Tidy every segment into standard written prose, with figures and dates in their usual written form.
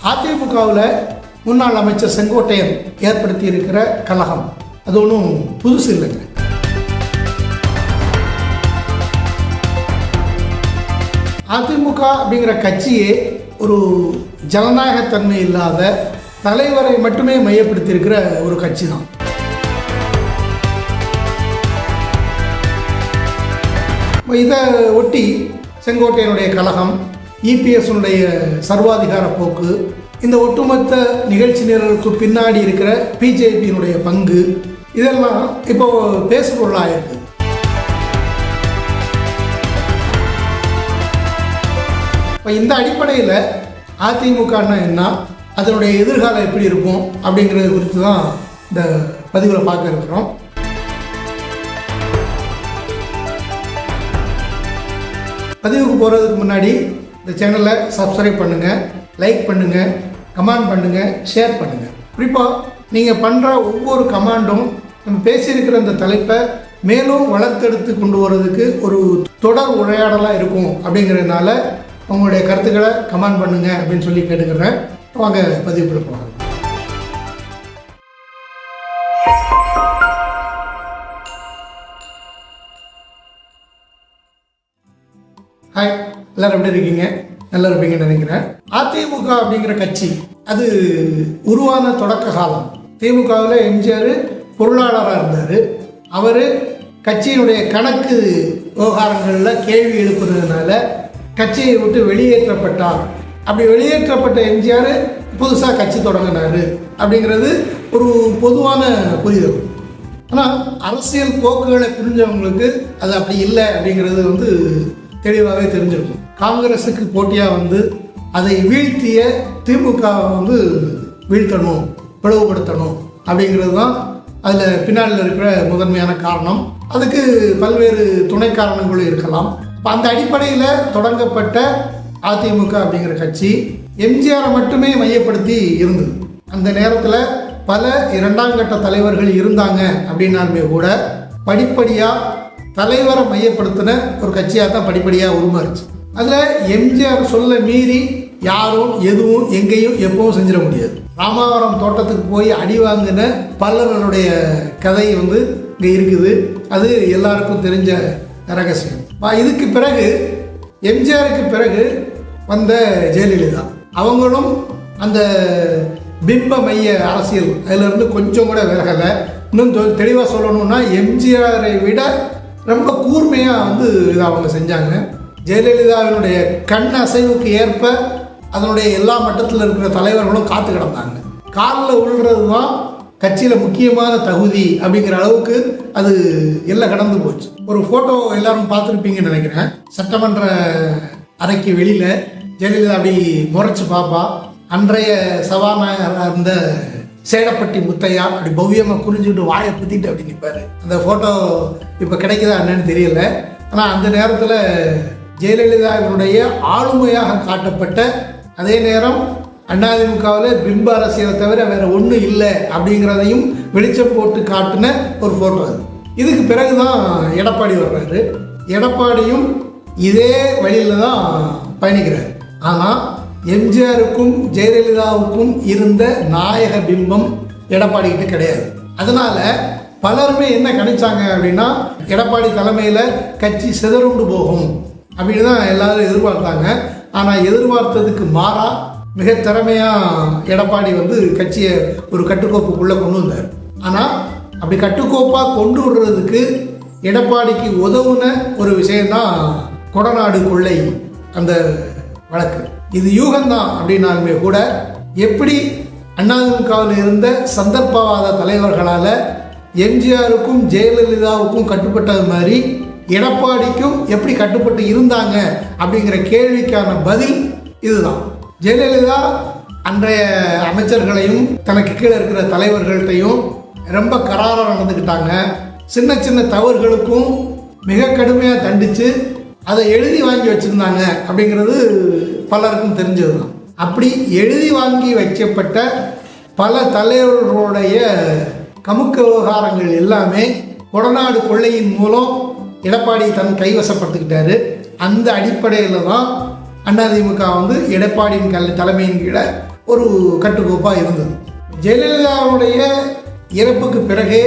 அதிமுகவில் முன்னாள் அமைச்சர் செங்கோட்டையன் ஏற்படுத்தி இருக்கிற கலகம் அது ஒன்றும் புதுசு இல்லைங்க. அதிமுக அப்படிங்கிற கட்சியே ஒரு ஜனநாயகத்தன்மை இல்லாத தலைவரை மட்டுமே மையப்படுத்தி இருக்கிற ஒரு கட்சி தான். இதை ஒட்டி செங்கோட்டையனுடைய கலகம், இபிஎஸ்னுடைய சர்வாதிகார போக்கு, இந்த ஒட்டுமொத்த நிகழ்ச்சி நிரலுக்கு பின்னாடி இருக்கிற பிஜேபியினுடைய பங்கு, இதெல்லாம் இப்போ பேசுபொருளாக இருக்குது. இப்போ இந்த அடிப்படையில் அதிமுகன்னா என்ன, அதனுடைய எதிர்காலம் எப்படி இருக்கும் அப்படிங்கிறது குறித்து தான் இந்த பதிவில் பார்க்க இருக்கிறோம். பதிவுக்கு போகிறதுக்கு முன்னாடி இந்த சேனலை சப்ஸ்கிரைப் பண்ணுங்கள், லைக் பண்ணுங்கள், கமெண்ட் பண்ணுங்கள், ஷேர் பண்ணுங்கள். குறிப்பாக நீங்கள் பண்ணுற ஒவ்வொரு கமெண்டும் நம்ம பேசியிருக்கிற இந்த தலைப்பை மேலும் வளர்த்தெடுத்து கொண்டு வர்றதுக்கு ஒரு தொடர் உரையாடலாக இருக்கும். அப்படிங்கிறதுனால உங்களுடைய கருத்துக்களை கமெண்ட் பண்ணுங்கள் அப்படின்னு சொல்லி கேட்டுக்கிறேன். வாங்க பதிவுக்குள்ள போகலாம். ஹாய், எல்லாரும் எப்படி இருக்கீங்க? நல்லா இருப்பீங்கன்னு நினைக்கிறேன். அதிமுக அப்படிங்கிற கட்சி அது உருவான தொடக்க காலம். திமுகவில் எம்ஜிஆர் பொருளாளராக இருந்தார். அவர் கட்சியினுடைய கணக்கு விவகாரங்களில் கேள்வி எழுப்புறதுனால கட்சியை விட்டு வெளியேற்றப்பட்டார். அப்படி வெளியேற்றப்பட்ட எம்ஜிஆர் புதுசாக கட்சி தொடங்கினார் அப்படிங்கிறது ஒரு பொதுவான புரிதல். ஆனால் அரசியல் போக்குகளை புரிஞ்சவங்களுக்கு அது அப்படி இல்லை அப்படிங்கிறது தெளிவாகவே தெரிஞ்சிருக்கும். காங்கிரஸுக்கு போட்டியாக அதை வீழ்த்திய திமுகவை வீழ்த்தணும், பிளவுபடுத்தணும் அப்படிங்கிறது தான் அதில் பின்னாடியில் இருக்கிற முதன்மையான காரணம். அதுக்கு பல்வேறு துணை காரணங்களும் இருக்கலாம். இப்போ அந்த அடிப்படையில் தொடங்கப்பட்ட அதிமுக அப்படிங்கிற கட்சி எம்ஜிஆரை மட்டுமே மையப்படுத்தி இருந்தது. அந்த நேரத்தில் பல இரண்டாம் கட்ட தலைவர்கள் இருந்தாங்க அப்படின்னாலுமே கூட படிப்படியாக தலைவரை மையப்படுத்தின ஒரு கட்சியாக தான் படிப்படியாக உருமாறுச்சு. அதில் எம்ஜிஆர் சொல்ல மீறி யாரும் எதுவும் எங்கேயும் எப்பவும் செஞ்சிட முடியாது. ராமாவரம் தோட்டத்துக்கு போய் அடி வாங்கின பலருடைய கதை இங்கே இருக்குது. அது எல்லாருக்கும் தெரிஞ்ச ரகசியம். இதுக்கு பிறகு எம்ஜிஆருக்கு பிறகு வந்த ஜெயலலிதா அவங்களும் அந்த பிம்ப மைய அரசியல் அதிலிருந்து கொஞ்சம் கூட விலகலை. இன்னும் தெளிவாக சொல்லணும்னா எம்ஜிஆரை விட ரொம்ப கூர்மையாக இதை அவங்க செஞ்சாங்க. ஜெயலலிதாவினுடைய கண் அசைவுக்கு ஏற்ப அதனுடைய எல்லா மட்டத்தில் இருக்கிற தலைவர்களும் காத்து கிடந்தாங்க. காலில் விழுறது தான் கட்சியில் முக்கியமான தகுதி அப்படிங்கிற அளவுக்கு அது எல்லாம் கடந்து போச்சு. ஒரு ஃபோட்டோ எல்லாரும் பார்த்துருப்பீங்கன்னு நினைக்கிறேன். சட்டமன்ற அறைக்கு வெளியில் ஜெயலலிதா அப்படி முறைச்சி பாப்பா. அன்றைய சபாநாயகராக இருந்த சேடப்பட்டி முத்தையா அப்படி பவ்யமாக குறிஞ்சுக்கிட்டு வாயை புத்திட்டு அப்படி நிற்பார். அந்த ஃபோட்டோ இப்போ கிடைக்குதா என்னன்னு தெரியல. ஆனால் அந்த நேரத்தில் ஜெயலலிதாவினுடைய ஆளுமையாக காட்டப்பட்ட, அதே நேரம் அதிமுகவில் பிம்ப அரசியலை தவிர வேற ஒன்றும் இல்லை அப்படிங்கிறதையும் வெளிச்சம் போட்டு காட்டின ஒரு ஃபோட்டோ அது. இதுக்கு பிறகு தான் எடப்பாடி வர்றாரு. எடப்பாடியும் இதே வழியில் தான் பயணிக்கிறார். ஆனால் எம்ஜிஆருக்கும் ஜெயலலிதாவுக்கும் இருந்த நாயக பிம்பம் எடப்பாடிக்கிட்ட கிடையாது. அதனால பலருமே என்ன கணிச்சாங்க அப்படின்னா எடப்பாடி தலைமையில் கட்சி சிதறுண்டு போகும் அப்படின்னு தான் எல்லாரும் எதிர்பார்த்தாங்க. ஆனால் எதிர்பார்த்ததுக்கு மாறா மிக திறமையாக எடப்பாடி கட்சியை ஒரு கட்டுக்கோப்புக்குள்ளே கொண்டு வந்தார். ஆனால் அப்படி கட்டுக்கோப்பாக கொண்டு விடுறதுக்கு எடப்பாடிக்கு உதவுன ஒரு விஷயந்தான் கொடநாடு கொள்ளை அந்த வழக்கு. இது யூகம்தான் அப்படின்னாலுமே கூட எப்படி அதிமுகவில் இருந்த சந்தர்ப்பவாத தலைவர்களால் எம்ஜிஆருக்கும் ஜெயலலிதாவுக்கும் கட்டுப்பட்டது மாதிரி எடப்பாடிக்கும் எப்படி கட்டுப்பட்டு இருந்தாங்க அப்படிங்கிற கேள்விக்கான பதில் இதுதான். ஜெயலலிதா அன்றைய அமைச்சர்களையும் தனக்கு கீழே இருக்கிற தலைவர்கள்ட்டையும் ரொம்ப கராராக நடந்துக்கிட்டாங்க. சின்ன சின்ன தவறுகளுக்கும் மிக கடுமையாக தண்டித்து அதை எழுதி வாங்கி வச்சுருந்தாங்க அப்படிங்கிறது பலருக்கும் தெரிஞ்சது தான். அப்படி எழுதி வாங்கி வைக்கப்பட்ட பல தலைவர்களுடைய கமுக்க விவகாரங்கள் எல்லாமே கொடநாடு கொள்ளையின் மூலம் எடப்பாடி தன் கைவசப்படுத்திக்கிட்டாரு. அந்த அடிப்படையில் தான் அதிமுக எடப்பாடியின் தலைமையின் கீழே ஒரு கட்டுக்கோப்பாக இருந்தது. ஜெயலலிதாவுடைய இறப்புக்கு பிறகே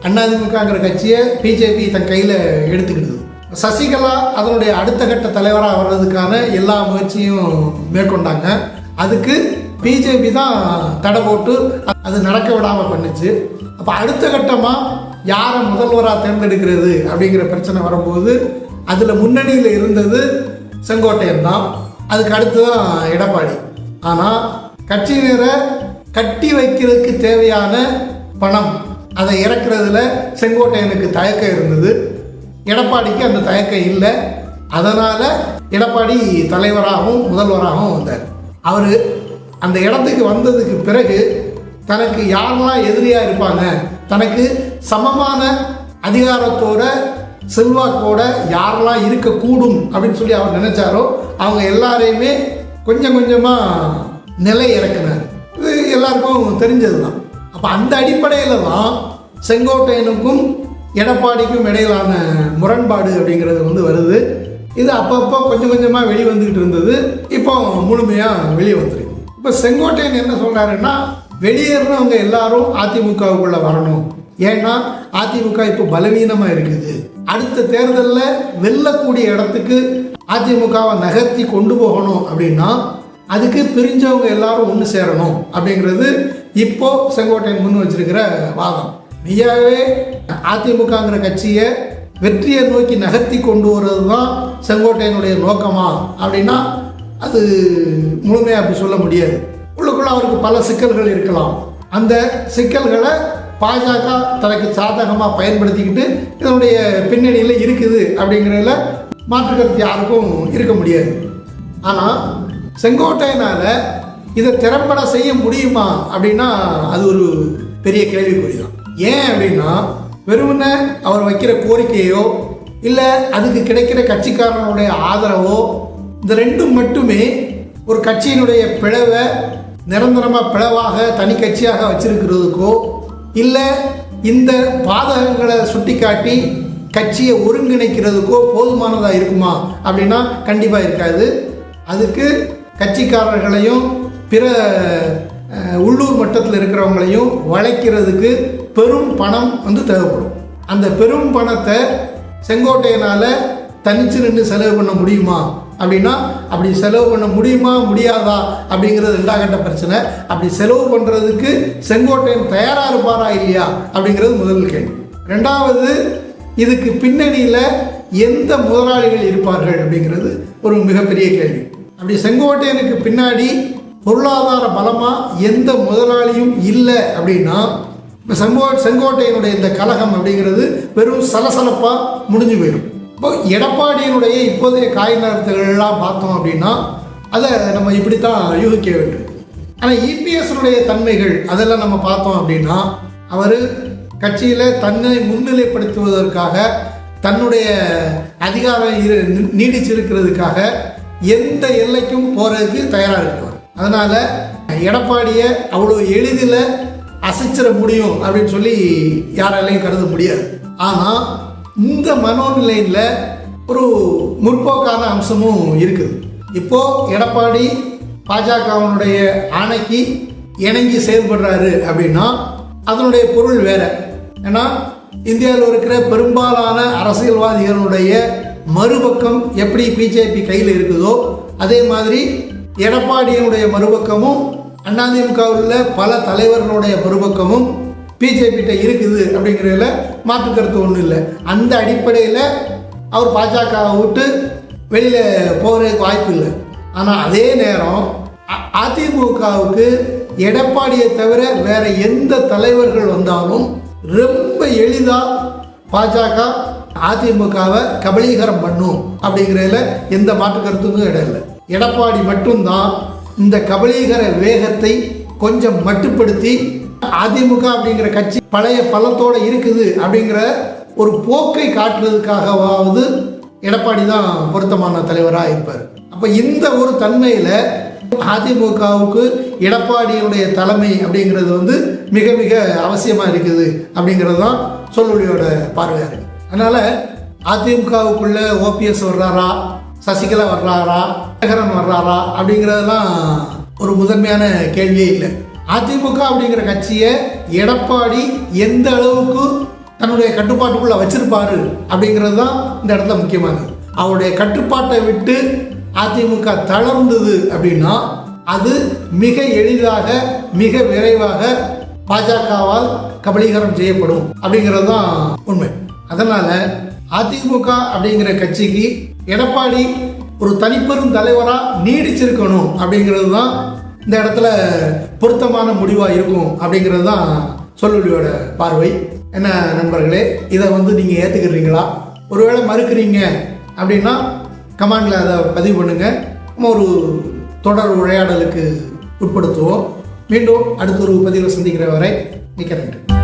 அதிமுகங்கிற கட்சியை பிஜேபி தன் கையில் எடுத்துக்கிட்டது. சசிகலா அதனுடைய அடுத்த கட்ட தலைவராக வர்றதுக்கான எல்லா முயற்சியும் மேற்கொண்டாங்க. அதுக்கு பிஜேபி தான் தடை போட்டு அது நடக்க விடாமல் பண்ணுச்சு. அப்போ அடுத்த கட்டமாக யாரை முதல்வராக தேர்ந்தெடுக்கிறது அப்படிங்கிற பிரச்சனை வரும்போது அதில் முன்னணியில் இருந்தது செங்கோட்டையன் தான். அதுக்கு அடுத்து தான் எடப்பாடி. ஆனால் கட்சியினரை கட்டி வைக்கிறதுக்கு தேவையான பணம் அதை இறக்குறதுல செங்கோட்டையனுக்கு தயக்கம் இருந்தது. எடப்பாடிக்கு அந்த தயக்கம் இல்லை. அதனால் எடப்பாடி தலைவராகவும் முதல்வராகவும் வந்தார். அவர் அந்த இடத்துக்கு வந்ததுக்கு பிறகு தனக்கு யாரெல்லாம் எதிரியாக இருப்பாங்க, தனக்கு சமமான அதிகாரத்தோட செல்வாக்கோட யாரெல்லாம் இருக்கக்கூடும் அப்படின்னு சொல்லி அவர் நினைச்சாரோ அவங்க எல்லாரையுமே கொஞ்சம் கொஞ்சமாக நிலை இறக்குனார். இது எல்லாருக்கும் தெரிஞ்சது தான். அப்போ அந்த அடிப்படையில் தான் செங்கோட்டையனுக்கும் எடப்பாடிக்கும் இடையிலான முரண்பாடு அப்படிங்கிறது வருது. இது அப்பப்போ கொஞ்சம் கொஞ்சமாக வெளியே வந்துக்கிட்டு இருந்தது. இப்போ முழுமையாக வெளியே வந்துருக்கு. இப்போ செங்கோட்டையன் என்ன சொல்கிறாருன்னா, வெளியேறினவங்க எல்லாரும் அதிமுகவுக்குள்ளே வரணும். ஏன்னா அதிமுக இப்போ பலவீனமாக இருக்குது. அடுத்த தேர்தலில் வெல்லக்கூடிய இடத்துக்கு அதிமுகவை நகர்த்தி கொண்டு போகணும் அப்படின்னா அதுக்கு பிரிஞ்சவங்க எல்லாரும் ஒன்று சேரணும் அப்படிங்கிறது இப்போ செங்கோட்டையன் முன் வச்சிருக்கிற வாதம். மெய்யாகவே அதிமுகங்கிற கட்சியை வெற்றியை நோக்கி நகர்த்தி கொண்டு வர்றது தான் செங்கோட்டையனுடைய நோக்கமா அப்படின்னா அது முழுமையாக அப்படி சொல்ல முடியாது. உள்ளுக்குள்ள அவருக்கு பல சிக்கல்கள் இருக்கலாம். அந்த சிக்கல்களை பாஜக தனக்கு சாதகமாக பயன்படுத்திக்கிட்டு இதனுடைய பின்னணியில் இருக்குது அப்படிங்கிறதுல மாற்று கருத்து யாருக்கும் இருக்க முடியாது. ஆனால் செங்கோட்டையனால் இதை திறம்பட செய்ய முடியுமா அப்படின்னா அது ஒரு பெரிய கேள்விக்குறி தான். ஏன் அப்படின்னா வெறுமனே அவர் வைக்கிற கோரிக்கையோ இல்லை அதுக்கு கிடைக்கிற கட்சிக்காரனுடைய ஆதரவோ இந்த ரெண்டும் மட்டுமே ஒரு கட்சியினுடைய பிளவை நிரந்தரமாக பிளவாக தனி கட்சியாக வச்சிருக்கிறதுக்கோ இல்லை இந்த பாதகங்களை சுட்டி காட்டி கட்சியை ஒருங்கிணைக்கிறதுக்கோ போதுமானதாக இருக்குமா அப்படின்னா கண்டிப்பாக இருக்காது. அதுக்கு கட்சிக்காரர்களையும் பிற உள்ளூர் மட்டத்தில் இருக்கிறவங்களையும் வளைக்கிறதுக்கு பெரும் பணம் தேவைப்படும். அந்த பெரும் பணத்தை செங்கோட்டையனால் தனிச்சு நின்று செலவு பண்ண முடியுமா அப்படின்னா அப்படி செலவு பண்ண முடியுமா முடியாதா அப்படிங்கிறது ரெண்டாம் கட்ட பிரச்சனை. அப்படி செலவு பண்ணுறதுக்கு செங்கோட்டையன் தயாராக இருப்பாரா இல்லையா அப்படிங்கிறது முதல் கேள்வி. ரெண்டாவது, இதுக்கு பின்னணியில் எந்த முதலாளிகள் இருப்பார்கள் அப்படிங்கிறது ஒரு மிகப்பெரிய கேள்வி. அப்படி செங்கோட்டையனுக்கு பின்னாடி பொருளாதார பலமாக எந்த முதலாளியும் இல்லை அப்படின்னா செங்கோட்டையனுடைய இந்த கலகம் அப்படிங்கிறது வெறும் சலசலப்பாக முடிஞ்சு போயிடும். இப்போ எடப்பாடியினுடைய இப்போதைய காய் நகர்த்தல்கள்லாம் பார்த்தோம் அப்படின்னா அதை நம்ம இப்படித்தான் யூகிக்க வேண்டும். ஆனால் இபிஎஸ்னுடைய தன்மைகள் அதெல்லாம் நம்ம பார்த்தோம் அப்படின்னா அவர் கட்சியில் தன்னை முன்னிலைப்படுத்துவதற்காக தன்னுடைய அதிகாரம் நீடிச்சிருக்கிறதுக்காக எந்த எல்லைக்கும் போகிறதுக்கு தயாராக இருக்கிறார். அதனால் எடப்பாடியை அவ்வளோ எளிதில் அசைச்சிட முடியும் அப்படின்னு சொல்லி யாராலையும் கருத முடியாது. ஆனால் இந்த மனோநிலையில் ஒரு முற்போக்கான அம்சமும் இருக்குது. இப்போது எடப்பாடி பாஜகவினுடைய ஆணைக்கு இணங்கி செயல்படுறாரு அப்படின்னா அதனுடைய பொருள் வேற. ஏன்னா இந்தியாவில் இருக்கிற பெரும்பாலான அரசியல்வாதிகளுடைய மறுபக்கம் எப்படி பிஜேபி கையில் இருக்குதோ அதே மாதிரி எடப்பாடியினுடைய மறுபக்கமும் அதிமுகவில் பல தலைவர்களுடைய மறுபக்கமும் பிஜேபிகிட்ட இருக்குது அப்படிங்கிறதுல மாற்று கருத்து ஒன்றும் இல்லை. அந்த அடிப்படையில் அவர் பாஜகவை விட்டு வெளியில் போகிறதுக்கு வாய்ப்பு இல்லை. ஆனால் அதே நேரம் அதிமுகவுக்கு எடப்பாடியை தவிர வேற எந்த தலைவர்கள் வந்தாலும் ரொம்ப எளிதாக பாஜக அதிமுகவை கபலீகரம் பண்ணும் அப்படிங்கிறதுல எந்த மாற்று கருத்துக்கும் இடம் இல்லை. எடப்பாடி மட்டும்தான் இந்த கபலீகர வேகத்தை கொஞ்சம் மட்டுப்படுத்தி அதிமுக அப்படிங்கிற கட்சி பழைய பலத்தோடு இருக்குது அப்படிங்கிற ஒரு போக்கை காட்டுறதுக்காகவாவது எடப்பாடி தான் பொருத்தமான தலைவராக இருப்பார். அப்போ இந்த ஒரு தன்மையில் அதிமுகவுக்கு எடப்பாடியுடைய தலைமை அப்படிங்கிறது மிக மிக அவசியமாக இருக்குது அப்படிங்கிறது தான் சொல்லுடைய பார்வையாக இருக்குது. அதனால் அதிமுகவுக்குள்ள ஓபிஎஸ் வர்றாரா, சசிகலா வர்றாரா, சேகரன் வர்றாரா அப்படிங்கிறதெல்லாம் ஒரு முதன்மையான கேள்வியே இல்லை. அதிமுக அப்படிங்கிற கட்சியை எடப்பாடி எந்த அளவுக்கு தன்னுடைய கட்டுப்பாட்டுக்குள்ள வச்சிருப்பாரு அப்படிங்கிறது தான் இந்த இடத்துல முக்கியமானது. அவருடைய கட்டுப்பாட்டை விட்டு அதிமுக தளர்ந்தது அப்படின்னா அது மிக எளிதாக மிக விரைவாக பாஜகவால் கபலீகரம் செய்யப்படும் அப்படிங்கிறது தான் உண்மை. அதனால அதிமுக அப்படிங்கிற கட்சிக்கு எடப்பாடி ஒரு தனிப்பெரும் தலைவராக நீடிச்சிருக்கணும் அப்படிங்கிறது தான் இந்த இடத்துல பொருத்தமான முடிவாக இருக்கும் அப்படிங்கிறது தான் சொல்லுடைய பார்வை. என்ன நண்பர்களே, இதை நீங்கள் ஏற்றுக்கிறீங்களா? ஒருவேளை மறுக்கிறீங்க அப்படின்னா கமெண்டில் அதை பதிவு பண்ணுங்கள். நம்ம ஒரு தொடர் உரையாடலுக்கு உட்படுத்துவோம். மீண்டும் அடுத்த ஒரு பதிவில் சந்திக்கிற வரை மிக்க நன்றி.